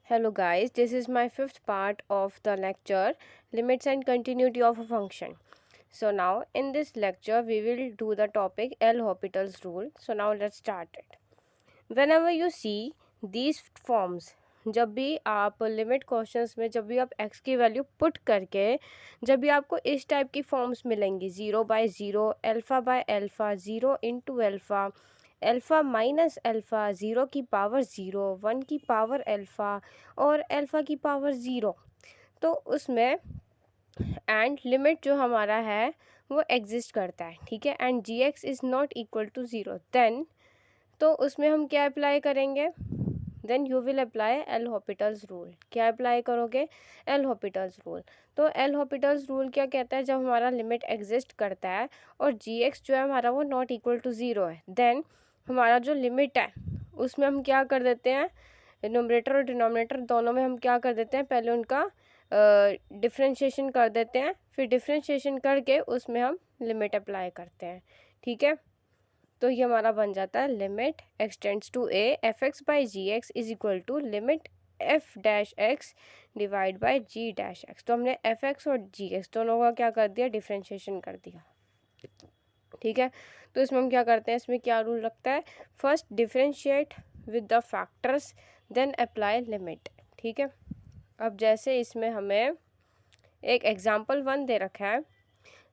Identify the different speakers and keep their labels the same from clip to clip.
Speaker 1: Hello guys, this is my fifth part of the lecture Limits and Continuity of a Function. So now in this lecture we will do the topic L'Hopital's rule. So now let's start it. Whenever you see these forms, जब भी आप limit questions में जब भी आप x की value put करके जब भी आपको इस टाइप की फॉर्म्स मिलेंगी 0/0 alpha 0 into alpha alpha minus alpha 0 की पावर 0 1 की पावर अल्फ़ा और अल्फ़ा की पावर 0, तो उसमें एंड लिमिट जो हमारा है वो एग्जिस्ट करता है, ठीक है, and g x is not equal to 0, then तो उसमें हम क्या अप्लाई करेंगे, then you will apply L'Hopital's rule. क्या अप्लाई करोगे? L'Hopital's rule. तो एल हॉपिटल्स रूल क्या कहता है, जब हमारा लिमिट एग्जिस्ट करता है और जी एक्स जो है हमारा वो नॉट इक्वल टू 0 है, देन हमारा जो लिमिट है उसमें हम क्या कर देते हैं, न्यूमरेटर और डिनोमिनेटर दोनों में हम क्या कर देते हैं, पहले उनका डिफ्रेंशिएशन कर देते हैं, फिर डिफ्रेंशिएशन करके उसमें हम लिमिट अप्लाई करते हैं, ठीक है. तो ये हमारा बन जाता है limit x tends to a f x by g x is equal to limit f dash x divide by g dash x. तो हमने एफ एक्स और जी एक्स दोनों का क्या कर दिया, डिफ्रेंशिएशन कर दिया, ठीक है. तो इसमें हम क्या करते हैं, इसमें क्या रूल लगता है, first differentiate with the factors then apply limit, ठीक है. अब जैसे इसमें हमें एक एग्जाम्पल 1 दे रखा है,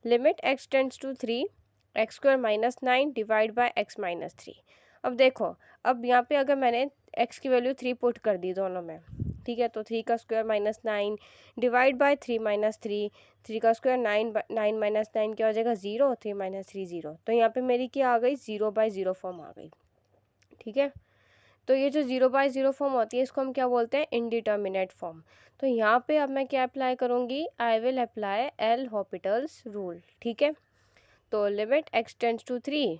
Speaker 1: limit x tends to 3 x square minus 9 divide by x minus 3. अब देखो, अब यहाँ पे अगर मैंने एक्स की वैल्यू 3 पुट कर दी दोनों में, ठीक है, तो 3 का square minus 9 divide by 3 minus 3 का स्क्वायर 9 माइनस 9 क्या हो जाएगा 0, 3 माइनस 3 0. तो यहाँ पे मेरी क्या आ गई, 0/0 फॉर्म आ गई, ठीक है. तो ये जो 0/0 फॉर्म होती है इसको हम क्या बोलते हैं, इनडिटर्मिनेट फॉर्म. तो यहाँ पे अब मैं क्या अप्लाई करूँगी, I will apply L'Hopital's rule, ठीक है. तो limit x tends to 3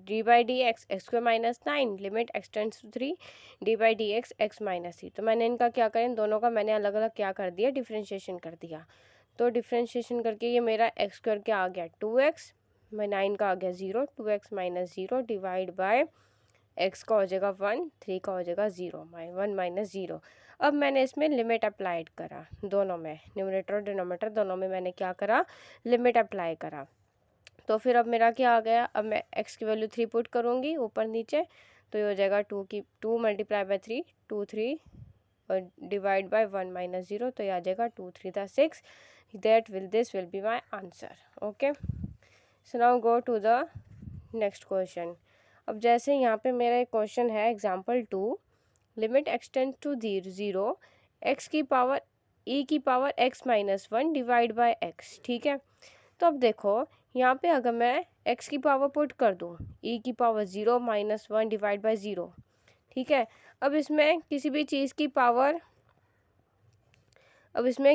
Speaker 1: d by d x x square minus 9 limit x tends to 3 d by d x x minus 3. तो मैंने इनका क्या करें, दोनों का मैंने अलग अलग क्या कर दिया, डिफ्रेंशिएशन कर दिया. तो डिफ्रेंशिएशन करके ये मेरा एक्स स्क्वायर क्या आ गया 2x, मैं 9 का आ गया 0, 2x minus 0 divide by x का हो जाएगा 1, 3 का हो जाएगा 0, 1 माइनस 0. अब मैंने इसमें लिमिट अप्लाइड करा, दोनों में न्यूमरेटर और डिनोमिनेटर दोनों में मैंने क्या करा, लिमिट अप्लाई करा. तो फिर अब मेरा क्या आ गया, अब मैं x की वैल्यू 3 पुट करूँगी ऊपर नीचे, तो ये हो जाएगा 2 मल्टीप्लाई बाई 3 2 3 और डिवाइड बाय 1 माइनस 0, तो ये आ जाएगा 2 3 the 6. This will be my answer. Okay, so now go to the next question. अब जैसे यहाँ पे मेरा एक क्वेश्चन है example 2, limit x tend to 0 x की पावर e की power x minus 1 divide by x, ठीक है. तो अब देखो यहाँ पे अगर मैं x की पावर पुट कर दूँ e की पावर 0 माइनस 1 डिवाइड बाई 0, ठीक है. अब इसमें किसी भी चीज़ की पावर, अब इसमें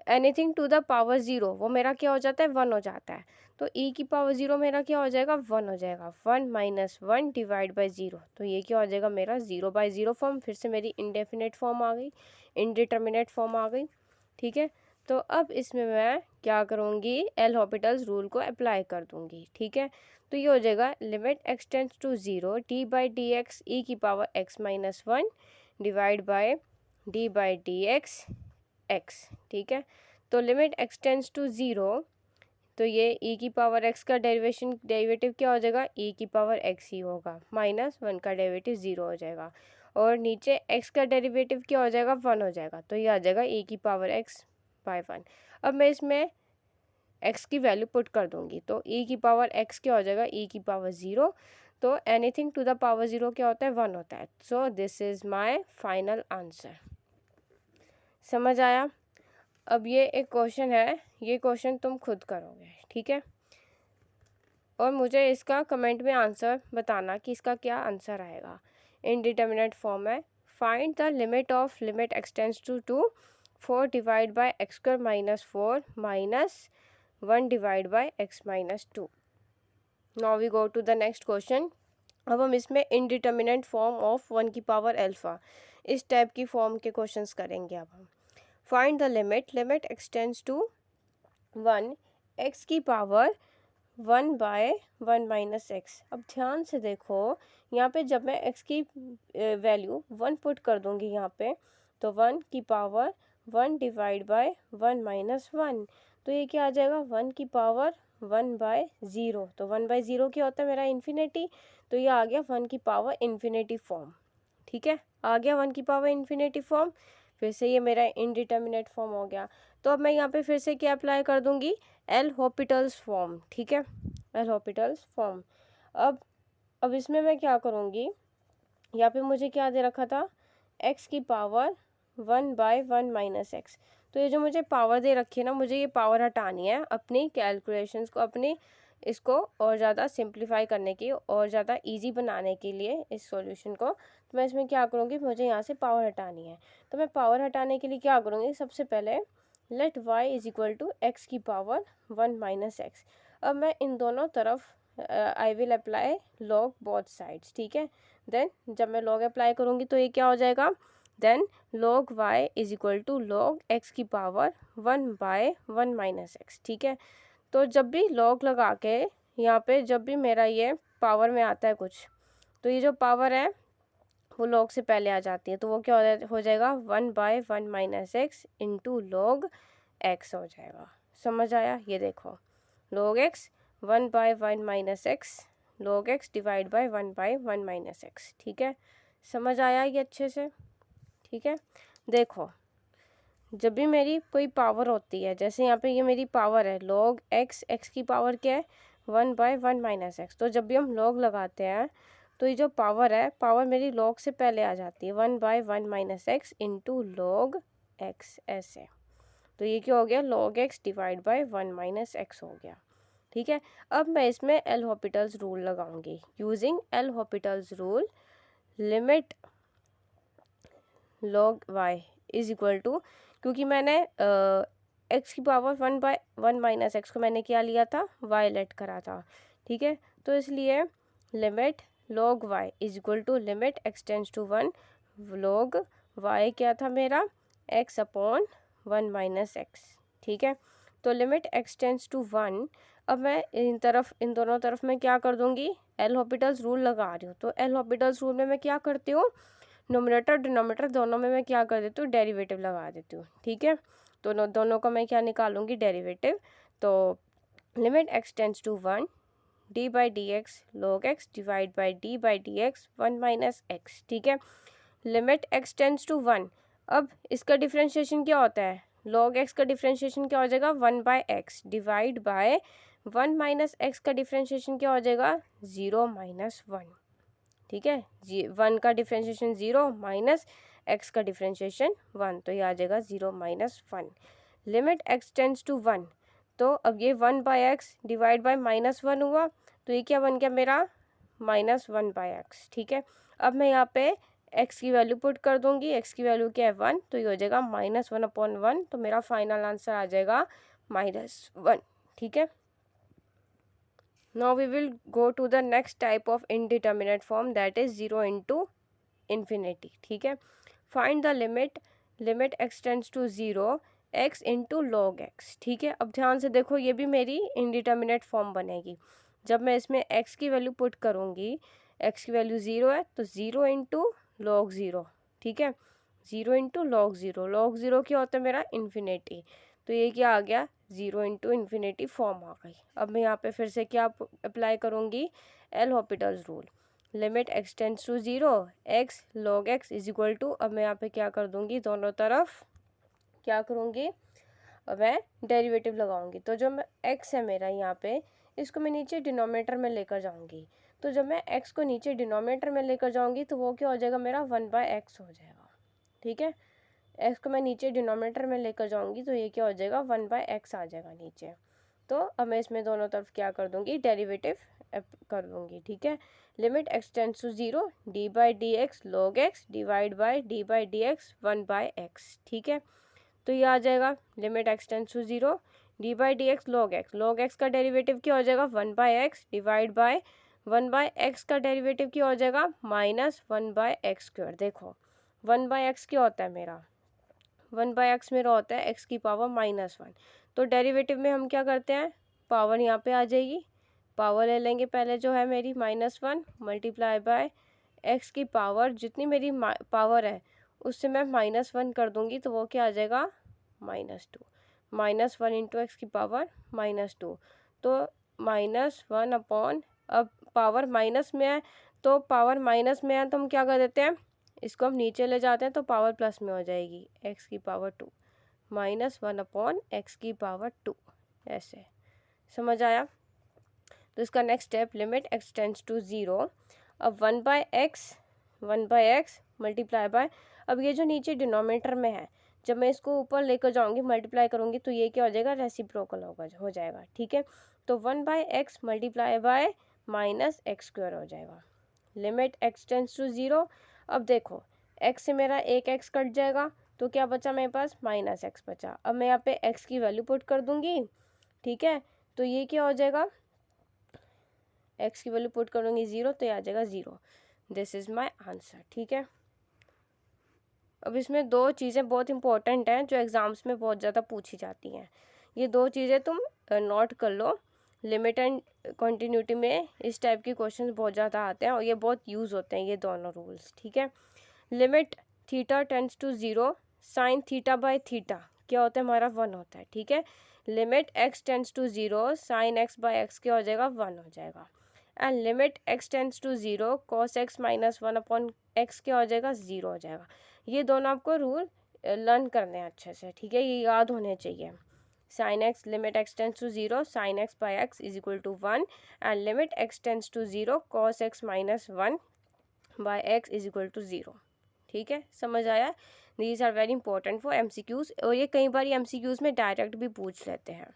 Speaker 1: एनीथिंग टू द पावर 0 वो मेरा क्या हो जाता है, 1 हो जाता है. तो e की पावर 0 मेरा क्या हो जाएगा, 1 हो जाएगा, 1 माइनस 1 डिवाइड बाई 0. तो ये क्या हो जाएगा मेरा 0/0 फॉर्म, फिर से मेरी इनडेफिनेट फॉर्म आ गई, इनडिटर्मिनेट फॉर्म आ गई, ठीक है. तो अब इसमें मैं क्या करूँगी, एल हॉपिटल्स रूल को अप्लाई कर दूँगी, ठीक है. तो ये हो जाएगा limit x tends to 0 d by d x e की power x minus 1 divide by d by d x x, ठीक है. तो लिमिट एक्स टेंड्स टू 0, तो ये e की पावर x का डेरिवेटिव क्या हो जाएगा, e की पावर x ही होगा, माइनस 1 का डेरिवेटिव 0 हो जाएगा, और नीचे x का डेरिवेटिव क्या हो जाएगा, 1 हो जाएगा. तो ये आ जाएगा e की पावर x बाय 1. अब मैं इसमें x की वैल्यू पुट कर दूंगी, तो e की पावर x क्या हो जाएगा, e की पावर 0. तो एनीथिंग टू द पावर 0 क्या होता है, 1 होता है. So this is my final answer. समझ आया. अब ये एक क्वेश्चन है, ये क्वेश्चन तुम खुद करोगे, ठीक है, और मुझे इसका कमेंट में आंसर बताना कि इसका क्या आंसर आएगा. इनडिटर्मिनेट फॉर्म है, find the limit of limit x tends to 4 divide by x square minus 4 minus 1 divide by x minus 2. Now we go to the next question. अब हम इसमें इनडिटर्मिनेट फॉर्म ऑफ 1 की पावर अल्फ़ा, इस type की form के questions करेंगे. अब हम find the limit x tends to 1 x की पावर 1/1 माइनस एक्स. अब ध्यान से देखो यहाँ पे जब मैं x की वैल्यू 1 पुट कर दूँगी यहाँ पे, तो 1 की पावर 1 डिवाइड बाय 1 माइनस 1, तो ये क्या आ जाएगा 1 की पावर 1 बाय 0। तो 1 बाय 0 क्या होता है मेरा इन्फिनिटी, तो ये आ गया 1 की पावर इन्फिनिटी फॉर्म। ठीक है, आ गया 1 की पावर इन्फिनिटी फॉर्म। फिर से ये मेरा इनडिटर्मिनेट फॉर्म हो गया। तो अब मैं यहाँ पे फिर से क्या अप्लाई कर दूँगी, एल हॉपिटल्स फॉर्म। ठीक है, एल हॉपिटल्स फॉर्म। अब इसमें मैं क्या करूँगी, यहाँ पे मुझे क्या दे रखा था, x की पावर 1 बाय 1 माइनस एक्स। तो ये जो मुझे पावर दे रखी है ना, मुझे ये पावर हटानी है अपनी कैलकुलेशंस को, अपनी इसको और ज़्यादा सिंप्लीफाई करने की और ज़्यादा इजी बनाने के लिए इस सॉल्यूशन को। तो मैं इसमें क्या करूँगी, मुझे यहाँ से पावर हटानी है। तो मैं पावर हटाने के लिए क्या करूँगी, सबसे पहले let y is equal to x की पावर 1 माइनस एक्स। अब मैं इन दोनों तरफ I will apply log both sides. ठीक है, देन जब मैं लॉग अप्लाई करूँगी तो ये क्या हो जाएगा, then log y is equal to log x की पावर 1 बाय 1 माइनस एक्स। ठीक है, तो जब भी log लगा के यहाँ पे जब भी मेरा ये पावर में आता है कुछ, तो ये जो पावर है वो log से पहले आ जाती है, तो वो क्या हो जाएगा 1 by 1 minus x into log x हो जाएगा। समझ आया, ये देखो log x 1 by 1 minus x log x divide by 1 by 1 minus x. ठीक है, समझ आया ये अच्छे से। ठीक है, देखो जब भी मेरी कोई पावर होती है, जैसे यहाँ पे ये मेरी पावर है log x, x की पावर क्या है 1 बाय 1 माइनस एक्स। तो जब भी हम log लगाते हैं तो ये जो पावर है, पावर मेरी log से पहले आ जाती है 1 by 1 minus x into log x, ऐसे। तो ये क्या हो गया log x divide by 1 minus x हो गया। ठीक है, अब मैं इसमें एल हॉपिटल्स रूल लगाऊंगी। Using L'Hopital's rule, limit log y is equal to, क्योंकि मैंने x की पावर 1 बाय 1 माइनस एक्स को मैंने क्या लिया था, y लेट करा था। ठीक है, तो इसलिए limit log y is equal to limit x tends to 1 log y क्या था मेरा x अपॉन 1 माइनस एक्स। ठीक है, तो लिमिट x टेंड्स टू 1। अब मैं इन दोनों तरफ मैं क्या कर दूंगी, एल हॉपिटल्स रूल लगा रही हूँ। तो एल हॉपिटल्स रूल में मैं क्या करती हूँ, नोमिनेटर डिनोमिनेटर दोनों में मैं क्या कर देती हूँ, डेरिवेटिव लगा देती हूँ। ठीक है, तो दोनों का मैं क्या निकालूंगी, डेरिवेटिव। तो limit x tends to 1 d by d x log x divide by d x 1 minus x. ठीक है, लिमिट x टेंड्स टू 1। अब इसका डिफ्रेंशिएशन क्या होता है, log x का डिफ्रेंशिएशन क्या हो जाएगा 1 by x divide by 1 minus x का डिफ्रेंशिएशन क्या हो जाएगा 0 माइनस 1। ठीक है, 1 का डिफ्रेंशिएशन 0 माइनस एक्स का डिफ्रेंशिएशन 1, तो ये आ जाएगा 0 minus 1। Limit x tends to 1, तो अब ये 1 by x divide by minus 1 हुआ, तो ये क्या बन गया मेरा माइनस 1 बाय एक्स। ठीक है, अब मैं यहाँ पे x की वैल्यू पुट कर दूंगी, x की वैल्यू क्या है 1, तो ये हो जाएगा माइनस 1 अपॉन 1, तो मेरा फाइनल आंसर आ जाएगा -1। ठीक है, now we will go to the next type of indeterminate form, that is 0 into infinity। ठीक है, find the limit x tends to 0 x into log x। ठीक है, अब ध्यान से देखो, ये भी मेरी indeterminate फॉर्म बनेगी। जब मैं इसमें x की वैल्यू पुट करूँगी, x की वैल्यू 0 है, तो 0 इंटू लॉग 0। ठीक है, 0 इंटू लॉग 0, लॉग 0 क्या होता है मेरा इन्फिनिटी, तो ये क्या आ गया 0 इंटू इन्फिनिटी फॉर्म आ गई। अब मैं यहाँ पे फिर से क्या अप्लाई करूँगी, L'Hopital's rule. Limit x tends to 0 x log x is equal to, अब मैं यहाँ पे क्या कर दूँगी, दोनों तरफ क्या करूँगी, मैं डेरिवेटिव लगाऊंगी। तो जो मैं x है मेरा यहाँ पे, इसको मैं नीचे डिनोमिनेटर में लेकर जाऊँगी। तो जब मैं x को नीचे डिनोमिनेटर में लेकर जाऊँगी तो वो क्या हो जाएगा मेरा 1 बाय एक्स हो जाएगा। ठीक है, x को मैं नीचे डिनोमिनेटर में लेकर जाऊँगी तो ये क्या हो जाएगा 1 बाय एक्स आ जाएगा नीचे। तो अब मैं इसमें दोनों तरफ क्या कर दूँगी, डेरिवेटिव कर दूँगी। ठीक है, limit x tends to 0 d by d x log x divide by d x 1 by x. ठीक है, तो ये आ जाएगा limit x tends to 0 d by d x log x का डेरिवेटिव क्या हो जाएगा 1 by x divide by 1 by x का डेरिवेटिव क्या हो जाएगा माइनस 1 बाय एक्स स्क्वायर। देखो 1 बाय एक्स क्या होता है मेरा, 1 बाय एक्स मेरा होता है x की पावर -1। तो डेरिवेटिव में हम क्या करते हैं, पावर यहाँ पे आ जाएगी, पावर ले लेंगे पहले जो है मेरी -1 मल्टीप्लाई बाय एक्स की पावर, जितनी मेरी पावर है उससे मैं -1 कर दूंगी तो वो क्या आ जाएगा -2। -1 इंटू एक्स की पावर -2, तो -1 अपॉन, अब पावर माइनस में है तो पावर माइनस में है तो हम क्या कर देते हैं, इसको हम नीचे ले जाते हैं तो पावर प्लस में हो जाएगी, एक्स की पावर 2 -1 अपॉन एक्स की पावर 2। ऐसे समझ आया। तो इसका next step, limit x tends to 0। अब 1/x मल्टीप्लाई बाय, अब ये जो नीचे डिनोमिनेटर में है जब मैं इसको ऊपर लेकर जाऊंगी मल्टीप्लाई करूंगी तो ये क्या हो जाएगा, रेसिप्रोकल हो जाएगा। ठीक है, तो 1/x मल्टीप्लाई बाय -x² हो जाएगा। Limit x tends to 0। अब देखो x से मेरा एक x कट जाएगा तो क्या बचा मेरे पास, -x बचा। अब मैं यहाँ पे x की वैल्यू पुट कर दूंगी। ठीक है, तो ये क्या हो जाएगा, x की वैल्यू पुट करूंगी 0 तो ये आ जाएगा 0। This is my answer. ठीक है, अब इसमें दो चीज़ें बहुत इंपॉर्टेंट हैं जो एग्जाम्स में बहुत ज़्यादा पूछी जाती हैं। ये दो चीज़ें तुम नोट कर लो। लिमिट एंड कंटिन्यूटी में इस टाइप के क्वेश्चन बहुत ज़्यादा आते हैं और ये बहुत यूज़ होते हैं ये दोनों रूल्स। ठीक है, limit theta tends to 0 sine theta by theta क्या होता है हमारा 1 होता है। ठीक है, limit x tends to 0 sine x by x क्या हो जाएगा 1 हो जाएगा। And limit x tends to 0 cos x -1 upon x क्या हो जाएगा 0 हो जाएगा। ये दोनों आपको रूल लर्न करने हैं अच्छे से। ठीक है, ये याद होने चाहिए। Sine x, limit x tends to 0 sine x by x is equal to 1 and limit x tends to 0 cos x -1 by x is equal to 0। ठीक है, समझ आया। These are very important for MCQs और ये कई बार MCQs में direct भी पूछ लेते हैं।